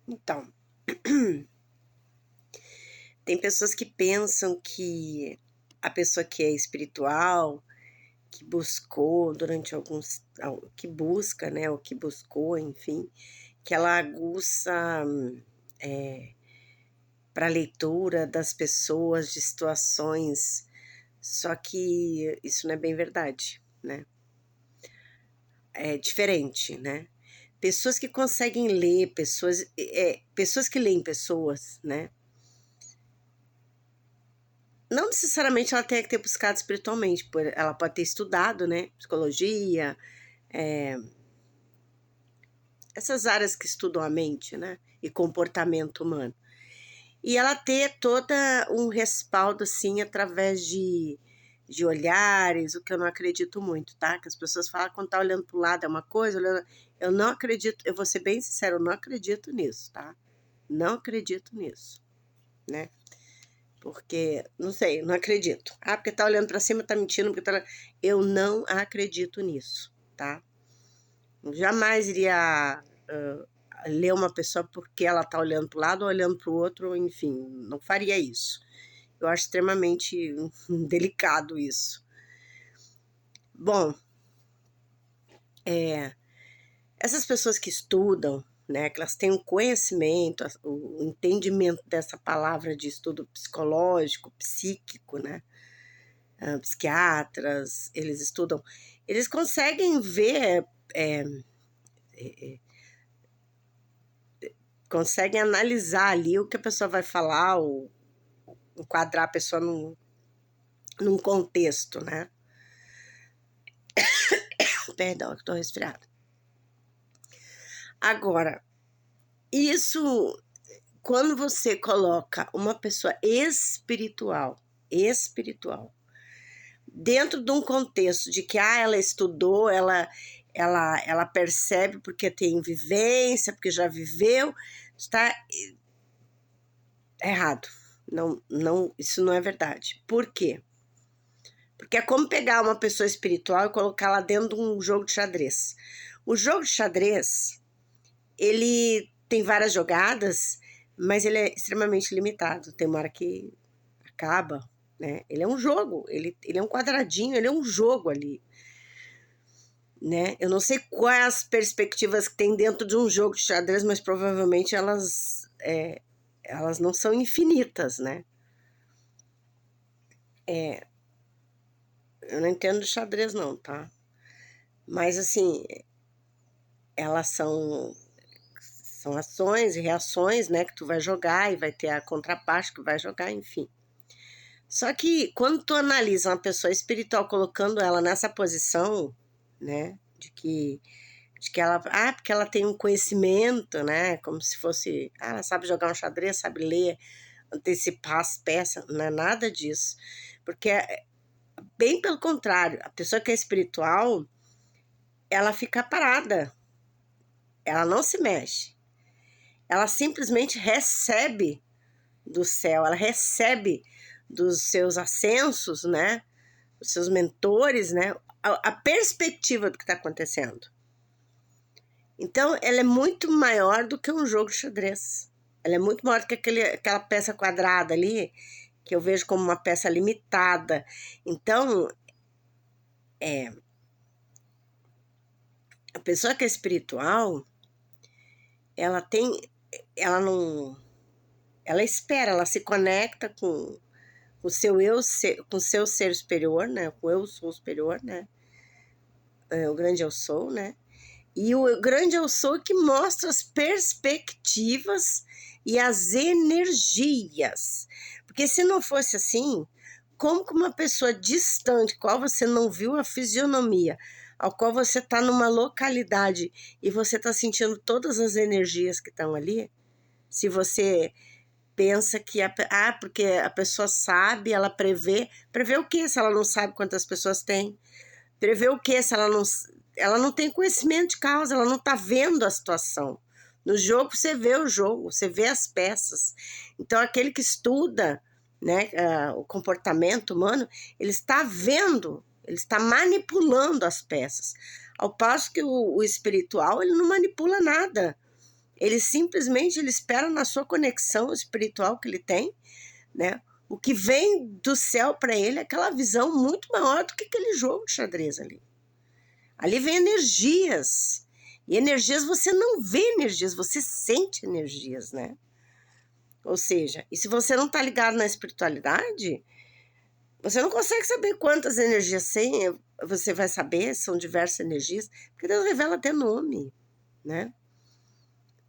Então, tem pessoas que pensam que a pessoa que é espiritual, que buscou durante que busca, né, ou que buscou, enfim, que ela aguça para a leitura das pessoas, de situações, só que isso não é bem verdade, né? É diferente, né? Pessoas que conseguem ler, pessoas que leem pessoas, né? Não necessariamente ela tenha que ter buscado espiritualmente, ela pode ter estudado, né? Psicologia, essas áreas que estudam a mente, né? E comportamento humano. E ela ter toda um respaldo, assim, através de olhares, o que eu não acredito muito, tá? Que as pessoas falam quando tá olhando para o lado é uma coisa, eu não acredito, eu vou ser bem sincera, eu não acredito nisso, tá? Não acredito nisso, né? Porque, não sei, não acredito. Ah, porque tá olhando para cima, tá mentindo, porque tá... Eu não acredito nisso, tá? Jamais iria ler uma pessoa porque ela tá olhando para o lado ou olhando para o outro, enfim, não faria isso. Eu acho extremamente delicado isso. Bom, essas pessoas que estudam, né, que elas têm um conhecimento, o entendimento dessa palavra de estudo psicológico, psíquico, né, psiquiatras, eles estudam, eles conseguem ver, conseguem analisar ali o que a pessoa vai falar, ou enquadrar a pessoa num contexto, né? Perdão, eu tô resfriada. Agora, isso, quando você coloca uma pessoa espiritual, dentro de um contexto de que ela estudou, ela percebe porque tem vivência, porque já viveu, está errado. Não, isso não é verdade. Por quê? Porque é como pegar uma pessoa espiritual e colocá-la dentro de um jogo de xadrez. O jogo de xadrez, ele tem várias jogadas, mas ele é extremamente limitado. Tem uma hora que acaba, né? Ele é um jogo, ele é um quadradinho, ele é um jogo ali, né? Eu não sei quais as perspectivas que tem dentro de um jogo de xadrez, mas provavelmente elas não são infinitas, né? Eu não entendo de xadrez não, tá? Mas assim, elas são ações e reações, né, que tu vai jogar e vai ter a contraparte que vai jogar, enfim. Só que quando tu analisa uma pessoa espiritual colocando ela nessa posição, né, de que ela, porque ela tem um conhecimento, né, como se fosse, ela sabe jogar um xadrez, sabe ler, antecipar as peças, não é nada disso. Porque bem pelo contrário, a pessoa que é espiritual, ela fica parada, ela não se mexe. Ela simplesmente recebe do céu, ela recebe dos seus ascensos, né? Dos seus mentores, né? A perspectiva do que está acontecendo. Então, ela é muito maior do que um jogo de xadrez. Ela é muito maior do que aquela peça quadrada ali, que eu vejo como uma peça limitada. Então, a pessoa que é espiritual, ela não, ela espera, ela se conecta com o seu com o seu ser superior, né? Com o eu sou superior, né? O grande eu sou, né? E o grande eu sou que mostra as perspectivas e as energias. Porque se não fosse assim, como que uma pessoa distante, qual você não viu a fisionomia, ao qual você está numa localidade e você está sentindo todas as energias que estão ali, se você pensa que porque a pessoa sabe, ela prevê o quê se ela não sabe quantas pessoas tem? Prevê o quê se ela não tem conhecimento de causa, ela não está vendo a situação. No jogo você vê o jogo, você vê as peças. Então aquele que estuda, né, o comportamento humano, ele está vendo, ele está manipulando as peças. Ao passo que o espiritual, ele não manipula nada. Ele simplesmente ele espera na sua conexão espiritual que ele tem, né? O que vem do céu para ele é aquela visão muito maior do que aquele jogo de xadrez ali. Ali vem energias. E energias, você não vê energias, você sente energias, né? Ou seja, e se você não está ligado na espiritualidade, você não consegue saber quantas energias tem, você vai saber, são diversas energias, porque Deus revela até nome, né?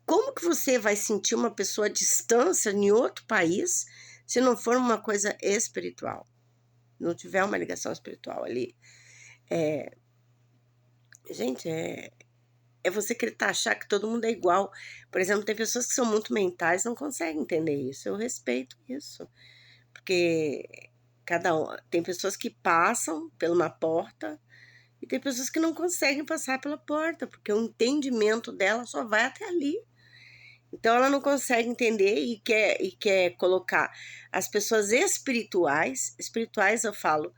Como que você vai sentir uma pessoa à distância em outro país se não for uma coisa espiritual? Não tiver uma ligação espiritual ali. Gente, é você querer achar que todo mundo é igual. Por exemplo, tem pessoas que são muito mentais, não conseguem entender isso. Eu respeito isso. Porque tem pessoas que passam por uma porta e tem pessoas que não conseguem passar pela porta, porque o entendimento dela só vai até ali. Então ela não consegue entender e quer colocar as pessoas espirituais eu falo,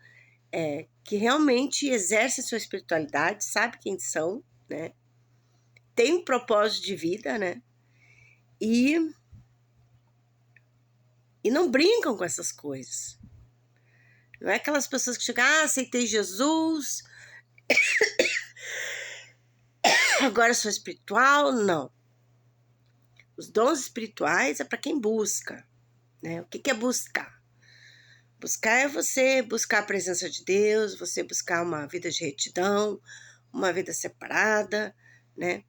que realmente exercem sua espiritualidade, sabe quem são, né? Tem um propósito de vida, né? E não brincam com essas coisas. Não é aquelas pessoas que chegam, aceitei Jesus, agora sou espiritual. Não. Os dons espirituais é para quem busca, né? O que é buscar? Buscar é você buscar a presença de Deus, você buscar uma vida de retidão, uma vida separada, né?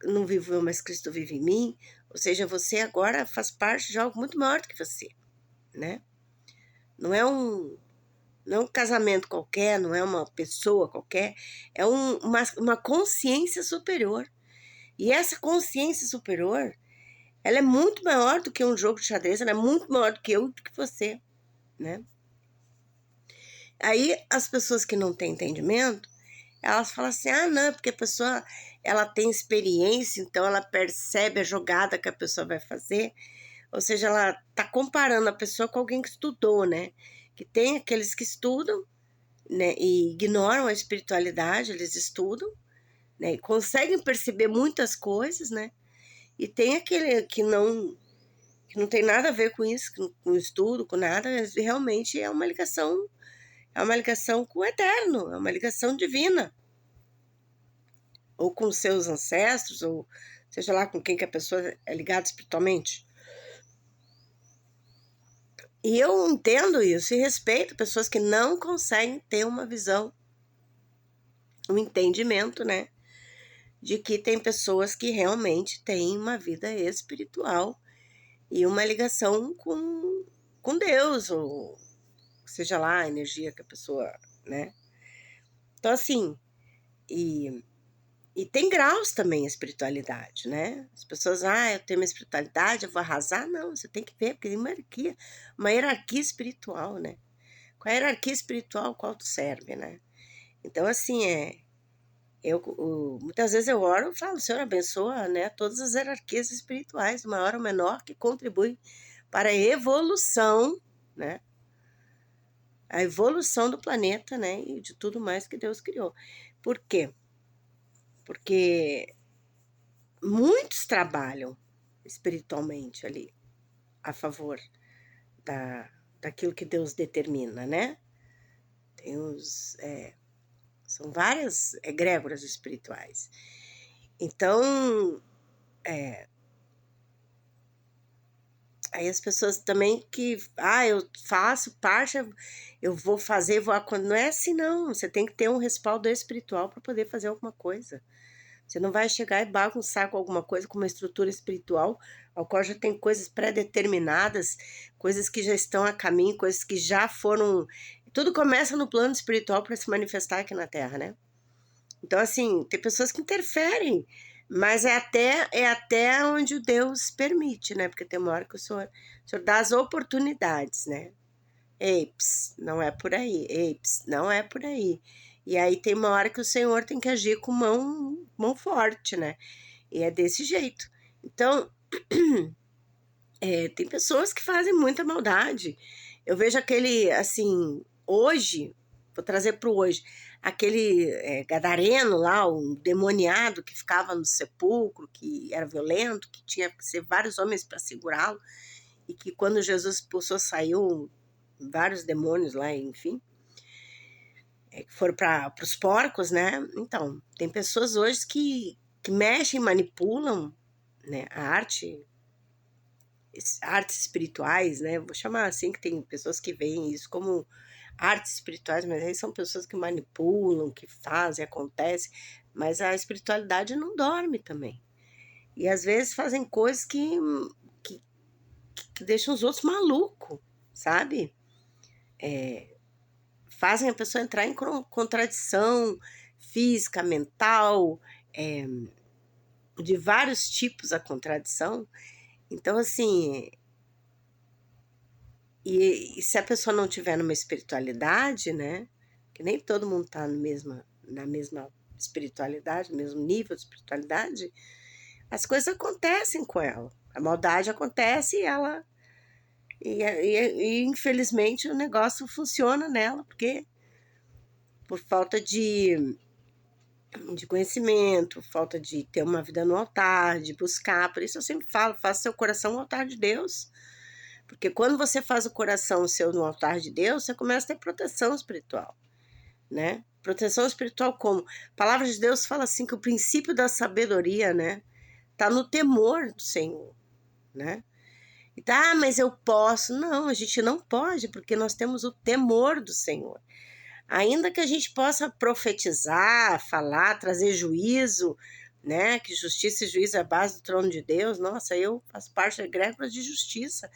Não vivo eu, mas Cristo vive em mim. Ou seja, você agora faz parte de algo muito maior do que você, né? Não é um casamento qualquer, não é uma pessoa qualquer, é uma consciência superior. E essa consciência superior, ela é muito maior do que um jogo de xadrez, ela é muito maior do que eu e do que você, né? Aí as pessoas que não têm entendimento, elas falam assim, não, porque a pessoa ela tem experiência, então ela percebe a jogada que a pessoa vai fazer. Ou seja, ela tá comparando a pessoa com alguém que estudou, né? Que tem aqueles que estudam, né, e ignoram a espiritualidade, eles estudam, né, e conseguem perceber muitas coisas, né? E tem aquele que não tem nada a ver com isso, com estudo, com nada, realmente é uma ligação com o eterno, é uma ligação divina. Ou com seus ancestros, ou seja lá com quem que a pessoa é ligada espiritualmente. E eu entendo isso e respeito pessoas que não conseguem ter uma visão, um entendimento, né? De que tem pessoas que realmente têm uma vida espiritual e uma ligação com Deus, ou seja lá a energia que a pessoa, né? Então, assim, e tem graus também a espiritualidade, né? As pessoas, eu tenho uma espiritualidade, eu vou arrasar. Não, você tem que ver, porque tem uma hierarquia espiritual, né? Com a hierarquia espiritual, qual tu serve, né? Então, assim, muitas vezes eu oro e falo, Senhor, abençoa, né, todas as hierarquias espirituais, maior ou menor, que contribuem para a evolução, né? A evolução do planeta, né? E de tudo mais que Deus criou. Por quê? Porque muitos trabalham espiritualmente ali, a favor daquilo que Deus determina, né? Tem são várias egrégoras espirituais. Então, aí as pessoas também que, eu faço parte, eu vou fazer, não é assim não, você tem que ter um respaldo espiritual para poder fazer alguma coisa. Você não vai chegar e bagunçar com alguma coisa, com uma estrutura espiritual, ao qual já tem coisas pré-determinadas, coisas que já estão a caminho, coisas que já foram... Tudo começa no plano espiritual para se manifestar aqui na Terra, né? Então, assim, tem pessoas que interferem, mas é até onde Deus permite, né? Porque tem uma hora que o Senhor dá as oportunidades, né? Eips, não é por aí. Eips, não é por aí. E aí tem uma hora que o Senhor tem que agir com mão forte, né? E é desse jeito. Então, tem pessoas que fazem muita maldade. Eu vejo aquele, assim, hoje, vou trazer para o hoje, aquele gadareno lá, um demoniado que ficava no sepulcro, que era violento, que tinha que ser vários homens para segurá-lo, e que quando Jesus expulsou, saiu vários demônios lá, enfim, que foram para os porcos, né? Então, tem pessoas hoje que mexem, manipulam, né, a arte, artes espirituais, né? Vou chamar assim, que tem pessoas que veem isso como artes espirituais, mas aí são pessoas que manipulam, que fazem, acontece, mas a espiritualidade não dorme também. E às vezes fazem coisas que, que deixam os outros malucos, sabe? Fazem a pessoa entrar em contradição física, mental, de vários tipos a contradição. Então, assim, e se a pessoa não tiver numa espiritualidade, né? Que nem todo mundo está na mesma espiritualidade, no mesmo nível de espiritualidade, as coisas acontecem com ela. A maldade acontece e ela. E infelizmente o negócio funciona nela, porque por falta de conhecimento, falta de ter uma vida no altar, de buscar. Por isso eu sempre falo, faça seu coração no altar de Deus. Porque quando você faz o coração seu no altar de Deus, você começa a ter proteção espiritual, né? Proteção espiritual como? A palavra de Deus fala assim que o princípio da sabedoria, né, tá no temor do Senhor, né? E tá, mas eu posso. Não, a gente não pode, porque nós temos o temor do Senhor. Ainda que a gente possa profetizar, falar, trazer juízo, né? Que justiça e juízo é a base do trono de Deus. Nossa, eu faço parte da egrégora de justiça.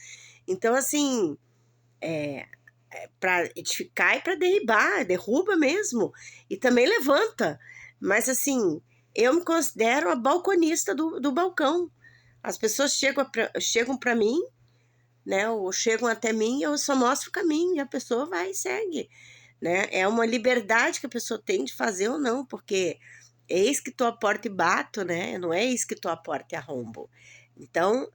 Então, assim, para edificar e para derribar, derruba mesmo. E também levanta. Mas, assim, eu me considero a balconista do balcão. As pessoas chegam para mim, né? Ou chegam até mim e eu só mostro o caminho. E a pessoa vai e segue. Né? É uma liberdade que a pessoa tem de fazer ou não, porque eis que tô à porta e bato, né? Não é eis que tô à porta e arrombo. Então,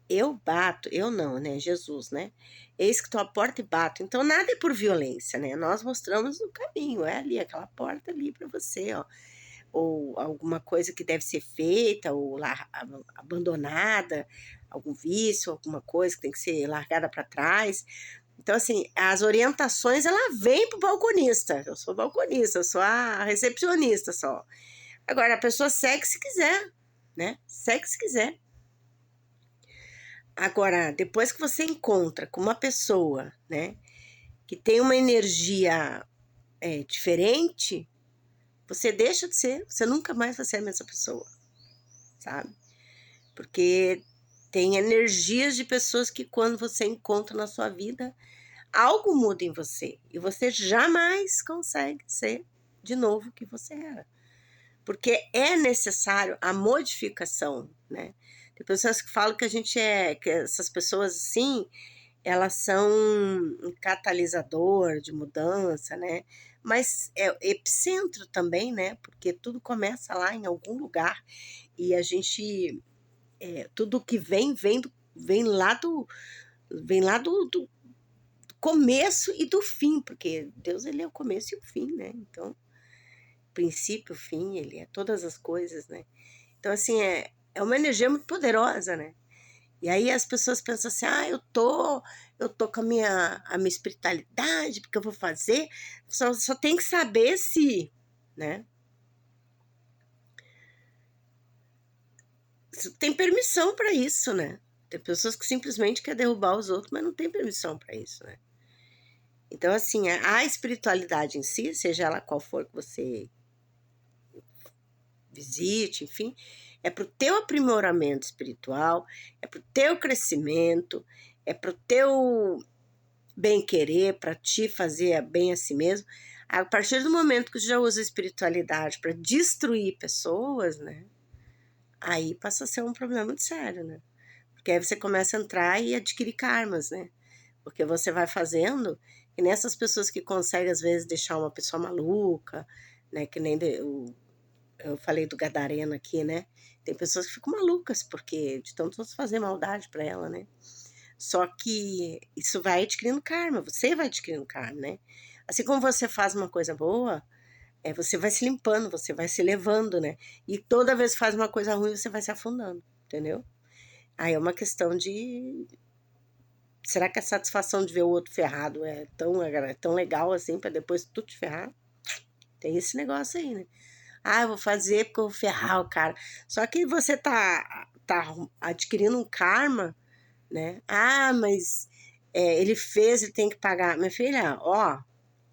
eu bato, eu não, né? Jesus, né? Eis que tô à porta e bato. Então, nada é por violência, né? Nós mostramos o caminho, é ali, aquela porta ali para você, ó. Ou alguma coisa que deve ser feita, ou abandonada, algum vício, alguma coisa que tem que ser largada para trás. Então, assim, as orientações, ela vem pro balconista. Eu sou balconista, eu sou a recepcionista só. Agora, a pessoa segue se quiser, né? Segue se quiser. Agora, depois que você encontra com uma pessoa, né, que tem uma energia diferente, você deixa de ser, você nunca mais vai ser a mesma pessoa, sabe? Porque tem energias de pessoas que quando você encontra na sua vida, algo muda em você e você jamais consegue ser de novo o que você era. Porque é necessário a modificação, né? Tem pessoas que falam que a gente que essas pessoas assim, elas são um catalisador de mudança, né? Mas é epicentro também, né? Porque tudo começa lá em algum lugar e a gente, tudo que vem lá do começo e do fim, porque Deus ele é o começo e o fim, né? Então, princípio, fim, ele é todas as coisas, né? Então, assim, é uma energia muito poderosa, né? E aí as pessoas pensam assim, eu tô com a minha espiritualidade, porque eu vou fazer, só tem que saber se, né? Tem permissão para isso, né? Tem pessoas que simplesmente querem derrubar os outros, mas não tem permissão para isso, né? Então, assim, a espiritualidade em si, seja ela qual for que você visite, enfim, é para o teu aprimoramento espiritual, é para o teu crescimento, é para o teu bem-querer, para te fazer bem a si mesmo. A partir do momento que você já usa a espiritualidade para destruir pessoas, né? Aí passa a ser um problema muito sério, né? Porque aí você começa a entrar e adquirir karmas, né? Porque você vai fazendo, e nessas pessoas que conseguem, às vezes, deixar uma pessoa maluca, né? Que nem eu falei do Gadareno aqui, né? Tem pessoas que ficam malucas, porque de tanto fazer maldade para ela, né? Só que isso vai adquirindo karma, você vai adquirindo karma, né? Assim como você faz uma coisa boa, você vai se limpando, você vai se levando, né? E toda vez que faz uma coisa ruim, você vai se afundando, entendeu? Aí é uma questão de... Será que a satisfação de ver o outro ferrado é tão legal assim, pra depois tu te ferrar? Tem esse negócio aí, né? Ah, eu vou fazer porque eu vou ferrar o cara. Só que você tá adquirindo um karma, né? Ah, mas ele fez, ele tem que pagar. Minha filha, ó, vou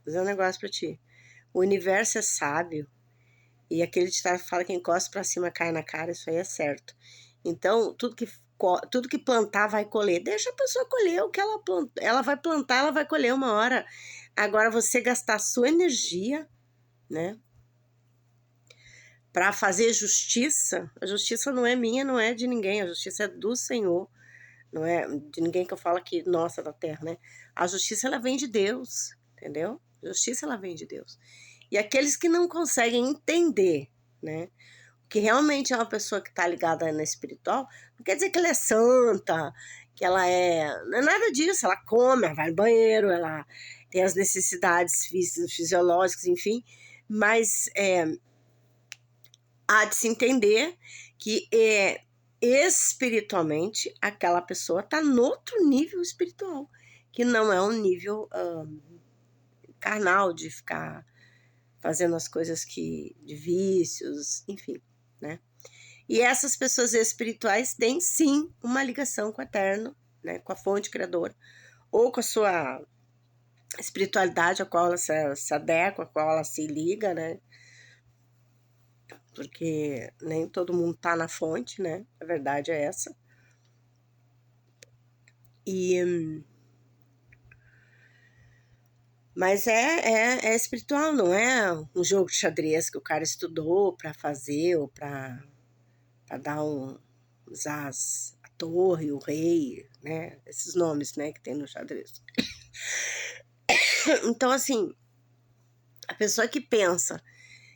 fazer um negócio pra ti. O universo é sábio. E aquele ditado que fala que encosta pra cima cai na cara, isso aí é certo. Então, tudo que plantar vai colher. Deixa a pessoa colher o que ela plantou. Ela vai plantar, ela vai colher uma hora. Agora, você gastar sua energia, né? Para fazer justiça, a justiça não é minha, não é de ninguém, a justiça é do Senhor, não é de ninguém que eu falo aqui, nossa, da terra, né? A justiça, ela vem de Deus, entendeu? A justiça, ela vem de Deus. E aqueles que não conseguem entender, né? Que realmente é uma pessoa que está ligada na espiritual, não quer dizer que ela é santa, que ela não é nada disso, ela come, ela vai no banheiro, ela tem as necessidades fisiológicas, enfim, mas há de se entender que espiritualmente aquela pessoa está no outro nível espiritual, que não é um nível carnal de ficar fazendo as coisas de vícios, enfim, né? E essas pessoas espirituais têm sim uma ligação com o eterno, né, com a fonte criadora, ou com a sua espiritualidade a qual ela se adequa, a qual ela se liga, né? Porque nem todo mundo tá na fonte, né? A verdade é essa. Mas é espiritual, não é um jogo de xadrez que o cara estudou para fazer ou para dar usar a torre, o rei, né? Esses nomes, né, que tem no xadrez. Então, assim, a pessoa que pensa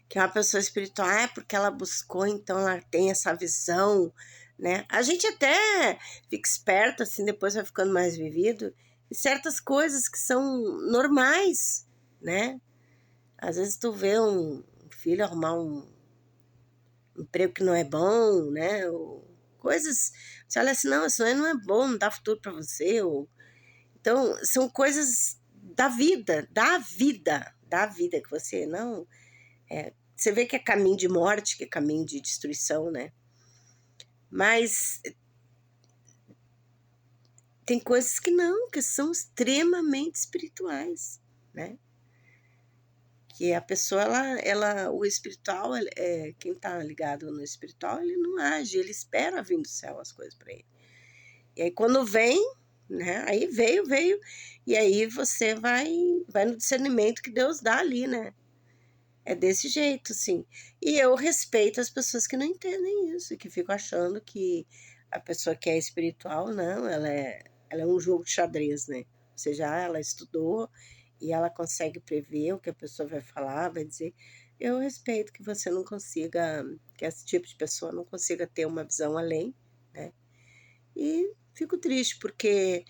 que é uma pessoa espiritual é porque ela buscou, então ela tem essa visão, né? A gente até fica esperto, assim, depois vai ficando mais vivido, e certas coisas que são normais, né? Às vezes tu vê um filho arrumar um emprego que não é bom, né? Ou coisas, você olha assim, não, isso aí não é bom, não dá futuro para você. Então, são coisas da vida que você não... você vê que é caminho de morte, que é caminho de destruição, né? Mas tem coisas que não, que são extremamente espirituais, né? Que a pessoa, o espiritual, quem tá ligado no espiritual, ele não age, ele espera vir do céu as coisas para ele. E aí quando vem, né? Aí veio, e aí você vai no discernimento que Deus dá ali, né? É desse jeito, sim. E eu respeito as pessoas que não entendem isso, que ficam achando que a pessoa que é espiritual, não, ela é um jogo de xadrez, né? Ou seja, ela estudou e ela consegue prever o que a pessoa vai falar, vai dizer. Eu respeito que você não consiga, que esse tipo de pessoa não consiga ter uma visão além, né? E fico triste, porque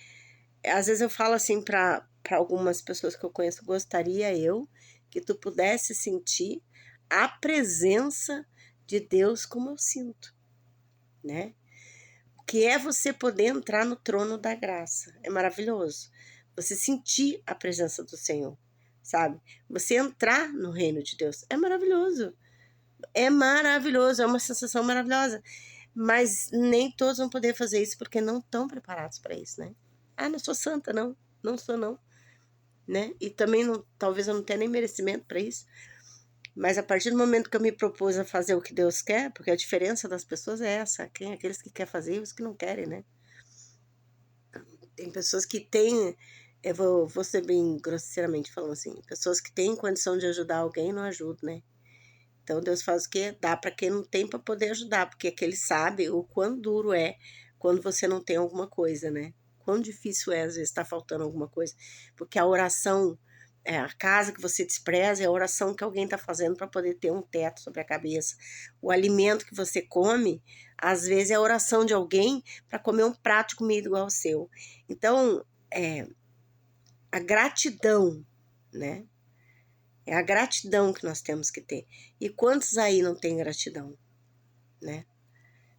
às vezes eu falo assim para algumas pessoas que eu conheço, gostaria eu que tu pudesse sentir a presença de Deus como eu sinto, né? O que é você poder entrar no trono da graça? É maravilhoso. Você sentir a presença do Senhor, sabe? Você entrar no reino de Deus é maravilhoso. É maravilhoso, é uma sensação maravilhosa. Mas nem todos vão poder fazer isso porque não estão preparados para isso, né? Ah, não sou santa, não. Não sou, não. Né? E também, não, talvez eu não tenha nem merecimento para isso. Mas a partir do momento que eu me propus a fazer o que Deus quer, porque a diferença das pessoas é essa, aqueles que querem fazer e os que não querem, né? Tem pessoas que têm, eu vou ser bem grosseiramente falando assim, pessoas que têm condição de ajudar alguém e não ajudam, né? Então Deus faz o quê? Dá para quem não tem para poder ajudar, porque aquele sabe o quão duro é quando você não tem alguma coisa, né? Quão difícil é às vezes estar faltando alguma coisa, porque a oração, a casa que você despreza é a oração que alguém está fazendo para poder ter um teto sobre a cabeça. O alimento que você come, às vezes é a oração de alguém para comer um prato de comida igual ao seu. Então, a gratidão, né? É a gratidão que nós temos que ter. E quantos aí não tem gratidão, né?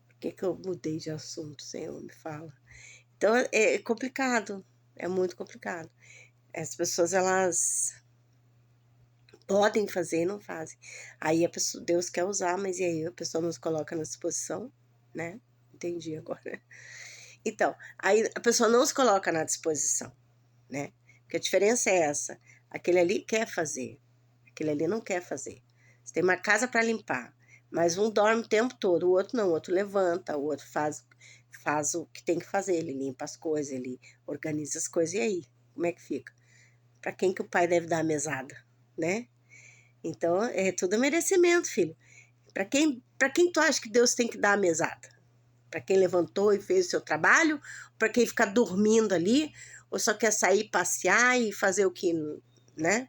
Por que eu mudei de assunto, Senhor? Me fala. Então, é complicado. É muito complicado. As pessoas, elas podem fazer e não fazem. Aí a pessoa, Deus quer usar, mas e aí a pessoa nos coloca na disposição, né? Entendi agora. Então, aí a pessoa não se coloca na disposição, né? Porque a diferença é essa. Aquele ali quer fazer, aquele ali não quer fazer. Você tem uma casa para limpar, mas um dorme o tempo todo, o outro não, o outro levanta, o outro faz o que tem que fazer, ele limpa as coisas, ele organiza as coisas, e aí? Como é que fica? Para quem que o pai deve dar a mesada, né? Então, é tudo merecimento, filho. Para quem tu acha que Deus tem que dar a mesada? Para quem levantou e fez o seu trabalho? Para quem fica dormindo ali? Ou só quer sair, passear e fazer o que, né?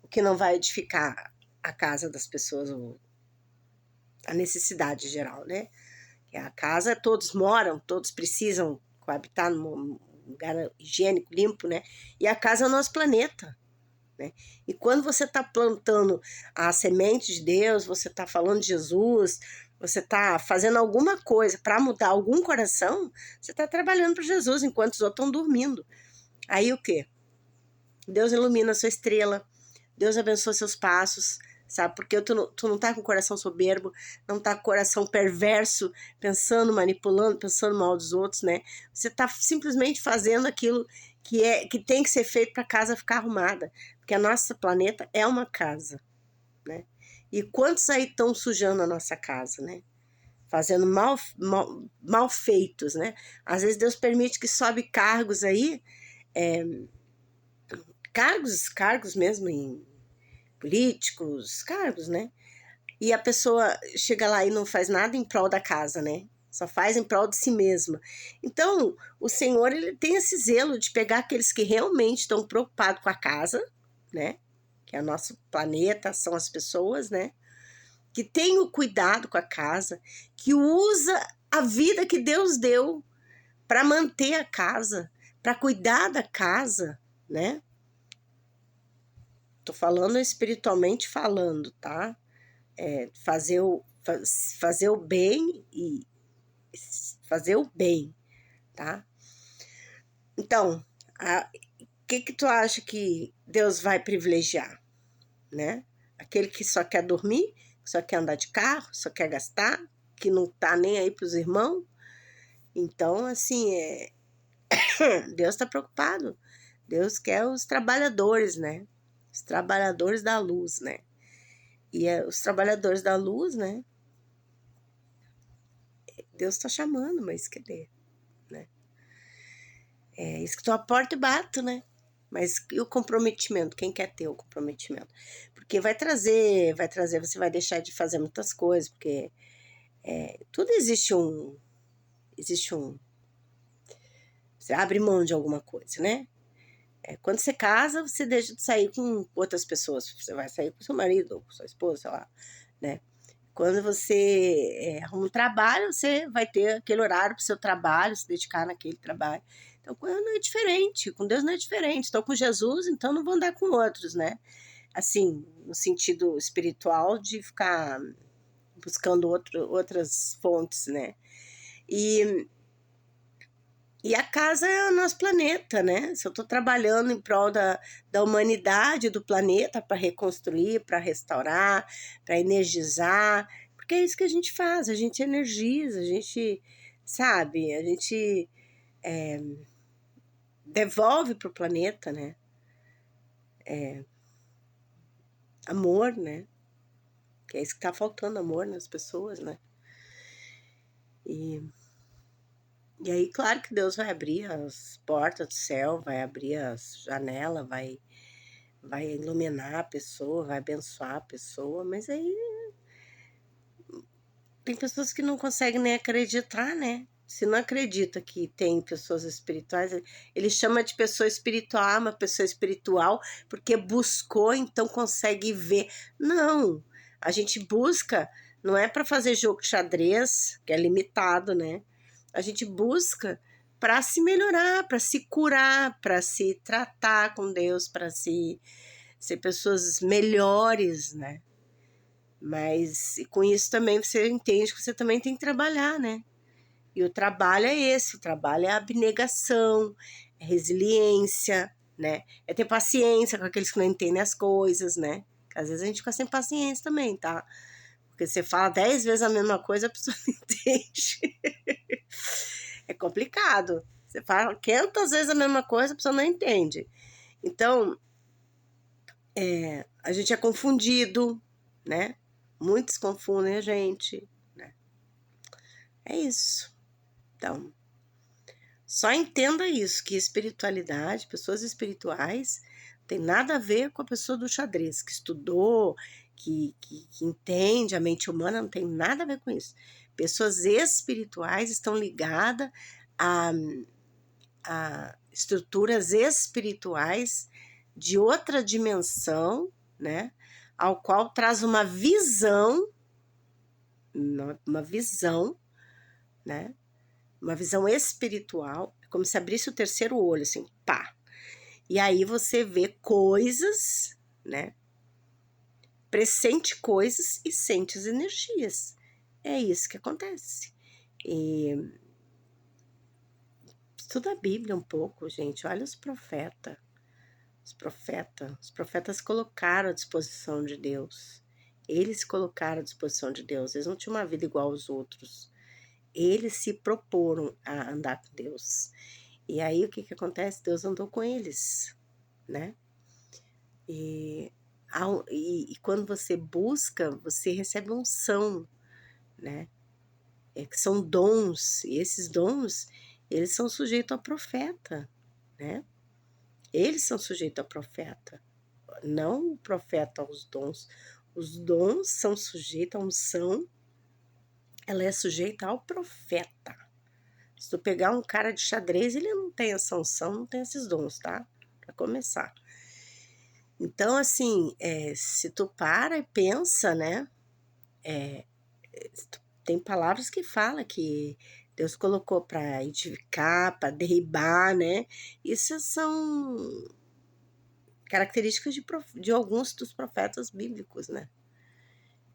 O que não vai edificar a casa das pessoas, ou a necessidade geral, né? Que a casa todos moram, todos precisam coabitar num lugar higiênico, limpo, né? E a casa é o nosso planeta. Né? E quando você está plantando a semente de Deus, você está falando de Jesus, você está fazendo alguma coisa para mudar algum coração, você está trabalhando para Jesus enquanto os outros estão dormindo. Aí o quê? Deus ilumina a sua estrela, Deus abençoa seus passos, sabe? Porque tu não tá com o coração soberbo, não tá com o coração perverso, pensando, manipulando, pensando mal dos outros, né? Você tá simplesmente fazendo aquilo que tem que ser feito para a casa ficar arrumada, porque a nossa planeta é uma casa, né? E quantos aí estão sujando a nossa casa, né? Fazendo mal feitos, né? Às vezes Deus permite que sobe cargos aí, cargos mesmo em políticos, cargos, né? E a pessoa chega lá e não faz nada em prol da casa, né? Só faz em prol de si mesma. Então, o Senhor, ele tem esse zelo de pegar aqueles que realmente estão preocupados com a casa, né? Que é o nosso planeta, são as pessoas, né? Que tem o cuidado com a casa, que usa a vida que Deus deu para manter a casa, para cuidar da casa, né? Tô falando espiritualmente falando, tá? Fazer o bem e fazer o bem, tá? Então, o que tu acha que Deus vai privilegiar, né? Aquele que só quer dormir, que só quer andar de carro, só quer gastar, que não tá nem aí pros irmãos. Então, assim, Deus tá preocupado. Deus quer os trabalhadores, né? Os trabalhadores da luz, né? E os trabalhadores da luz, né? Deus tá chamando, mas cadê? Né? É isso que tu aporta e bato, né? Mas e o comprometimento? Quem quer ter o comprometimento? Porque vai trazer, você vai deixar de fazer muitas coisas, porque tudo existe você abre mão de alguma coisa, né? Quando você casa, você deixa de sair com outras pessoas, você vai sair com seu marido, ou com sua esposa, sei lá, né? Quando você arruma um trabalho, você vai ter aquele horário para o seu trabalho, se dedicar naquele trabalho. Então, com Deus não é diferente, com Deus não é diferente. Estou com Jesus, então não vou andar com outros, né? Assim, no sentido espiritual de ficar buscando outras fontes, né? E a casa é o nosso planeta, né? Se eu estou trabalhando em prol da humanidade, do planeta, para reconstruir, para restaurar, para energizar, porque é isso que a gente faz, a gente energiza, a gente, sabe, a gente devolve para o planeta, né? Amor, né? Que é isso que está faltando, amor nas pessoas, né? E aí, claro que Deus vai abrir as portas do céu, vai abrir as janelas, vai iluminar a pessoa, vai abençoar a pessoa, mas aí tem pessoas que não conseguem nem acreditar, né? Se não acredita que tem pessoas espirituais, ele chama de pessoa espiritual, uma pessoa espiritual, porque buscou, então consegue ver. Não, a gente busca, não é para fazer jogo de xadrez, que é limitado, né? A gente busca para se melhorar, para se curar, para se tratar com Deus, para se ser pessoas melhores, né? Mas e com isso também você entende que você também tem que trabalhar, né? E o trabalho é esse, o trabalho é a abnegação, é resiliência, né? É ter paciência com aqueles que não entendem as coisas, né? Porque às vezes a gente fica sem paciência também, tá? Porque você fala 10 vezes a mesma coisa, a pessoa não entende. É complicado. Você fala 500 vezes a mesma coisa, a pessoa não entende. Então, a gente é confundido, né? Muitos confundem a gente, né? É isso. Então, só entenda isso, que espiritualidade, pessoas espirituais, tem nada a ver com a pessoa do xadrez, que estudou, que entende a mente humana, não tem nada a ver com isso. Pessoas espirituais estão ligadas a estruturas espirituais de outra dimensão, né? Ao qual traz uma visão, né? Uma visão espiritual, como se abrisse o terceiro olho, assim, pá. E aí você vê coisas, né? Pressente coisas e sente as energias. É isso que acontece. E estuda a Bíblia um pouco, gente. Olha os profetas. Os profetas colocaram à disposição de Deus. Eles colocaram à disposição de Deus. Eles não tinham uma vida igual aos outros. Eles se proporam a andar com Deus. E aí o que acontece? Deus andou com eles, né? E quando você busca, você recebe unção, né? Que são dons. E esses dons, eles são sujeitos ao profeta, né? Eles são sujeitos ao profeta. Não o profeta aos dons. Os dons são sujeitos à unção, ela é sujeita ao profeta. Se tu pegar um cara de xadrez, ele não tem essa unção, não tem esses dons, tá? Pra começar. Então, assim, se tu para e pensa, né? Tem palavras que falam que Deus colocou para edificar, para derribar, né? Isso são características de alguns dos profetas bíblicos, né?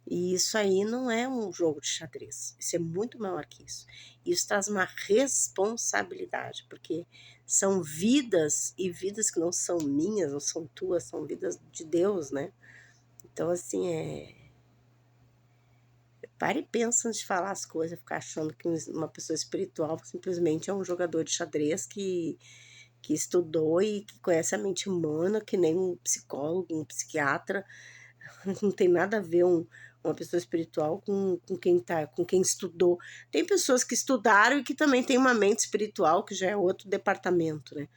E isso aí não é um jogo de xadrez. Isso é muito maior que isso. Isso traz uma responsabilidade, porque são vidas, e vidas que não são minhas, não são tuas, são vidas de Deus, né? Então, assim, Para e pensa antes de falar as coisas, ficar achando que uma pessoa espiritual simplesmente é um jogador de xadrez que estudou e que conhece a mente humana, que nem um psicólogo, um psiquiatra. Não tem nada a ver uma pessoa espiritual com quem estudou. Tem pessoas que estudaram e que também têm uma mente espiritual, que já é outro departamento, né?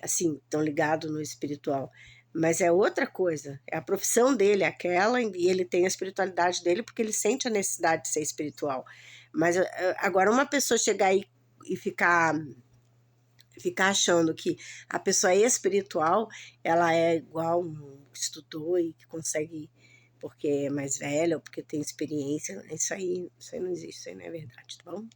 Assim, estão ligados no espiritual. Mas é outra coisa, é a profissão dele, aquela, e ele tem a espiritualidade dele porque ele sente a necessidade de ser espiritual. Mas agora uma pessoa chegar aí e ficar achando que a pessoa é espiritual, ela é igual um que estudou e que consegue porque é mais velha ou porque tem experiência, isso aí não existe, isso aí não é verdade, tá bom?